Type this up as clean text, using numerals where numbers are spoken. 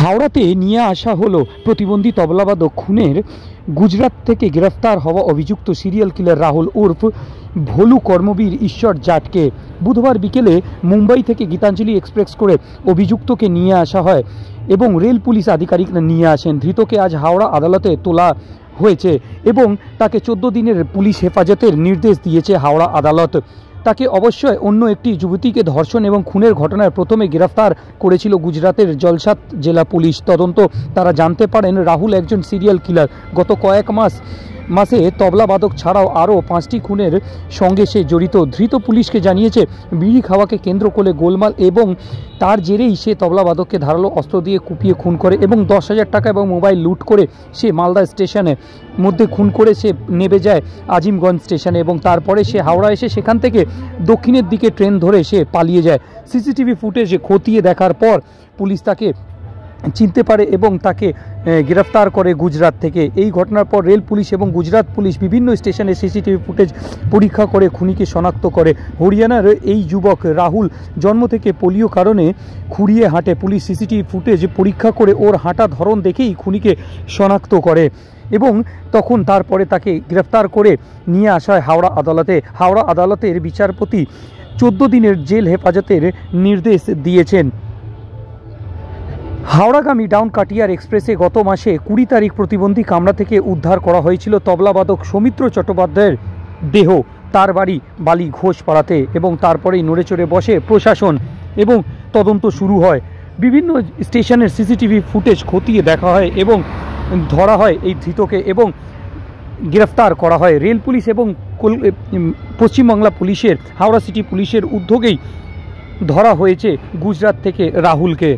হাওড়াতে নিয়ে আসা হলো প্রতিবন্ধী তবলাবাদক খুনের গুজরাট থেকে গ্রেফতার হওয়া অভিযুক্ত সিরিয়াল কিলার রাহুল উর্ফ ভোলু কর্মবীর ঈশ্বর জাটকে। বুধবার বিকেলে মুম্বাই থেকে গীতাঞ্জলি এক্সপ্রেস করে অভিযুক্তকে নিয়ে আসা হয় এবং রেল পুলিশ আধিকারিকরা নিয়ে আসেন। ধৃতকে আজ হাওড়া আদালতে তোলা হয়েছে এবং তাকে 14 দিনের পুলিশ হেফাজতের নির্দেশ দিয়েছে হাওড়া আদালত। তাকে অবশ্যই অন্য একটি যুবতীকে ধর্ষণ এবং খুনের ঘটনায় প্রথমে গ্রেফতার করেছিল গুজরাতের জলসাদ জেলা পুলিশ। তদন্ত তারা জানতে পারেন রাহুল একজন সিরিয়াল কিলার। গত কয়েক মাসে তবলাবাদক ছাড়াও আরও 5টি খুনের সঙ্গে সে জড়িত। ধৃত পুলিশকে জানিয়েছে বিড়ি খাওয়াকে কেন্দ্র করে গোলমাল এবং তার জেরেই সে তবলাবাদককে ধারালো অস্ত্র দিয়ে কুপিয়ে খুন করে এবং 10,000 টাকা এবং মোবাইল লুট করে সে মালদা স্টেশনে মধ্যে খুন করে সে নেমে যায় আজিমগঞ্জ স্টেশনে এবং তারপরে সে হাওড়া এসে সেখান থেকে দক্ষিণের দিকে ট্রেন ধরে সে পালিয়ে যায়। সিসিটিভি ফুটেজে খতিয়ে দেখার পর পুলিশ তাকে চিনতে পারে এবং তাকে গ্রেফতার করে গুজরাট থেকে। এই ঘটনার পর রেল পুলিশ এবং গুজরাট পুলিশ বিভিন্ন স্টেশনে সিসিটিভি ফুটেজ পরীক্ষা করে খুনিকে শনাক্ত করে। হরিয়ানার এই যুবক রাহুল জন্ম থেকে পোলিও কারণে খুঁড়িয়ে হাঁটে। পুলিশ সিসিটিভি ফুটেজ পরীক্ষা করে ওর হাঁটা ধরন দেখেই খুনিকে শনাক্ত করে এবং তখন তারপরে তাকে গ্রেফতার করে নিয়ে আসা হয় হাওড়া আদালতে। হাওড়া আদালতের বিচারপতি 14 দিনের জেল হেফাজতের নির্দেশ দিয়েছেন। হাওড়াগামী ডাউন কাটিয়ার এক্সপ্রেসে গত মাসে 20 তারিখ প্রতিবন্ধী কামরা থেকে উদ্ধার করা হয়েছিল তবলাবাদক সৌমিত্র চট্টোপাধ্যায়ের দেহ তার বাড়ি বালি ঘোষপাড়াতে এবং তারপরেই নড়েচড়ে বসে প্রশাসন এবং তদন্ত শুরু হয়। বিভিন্ন স্টেশনের সিসিটিভি ফুটেজ খতিয়ে দেখা হয় এবং ধরা হয় এই ধৃতকে এবং গ্রেফতার করা হয়। রেল পুলিশ এবং পশ্চিমবাংলা পুলিশের হাওড়া সিটি পুলিশের উদ্যোগেই ধরা হয়েছে গুজরাট থেকে রাহুলকে।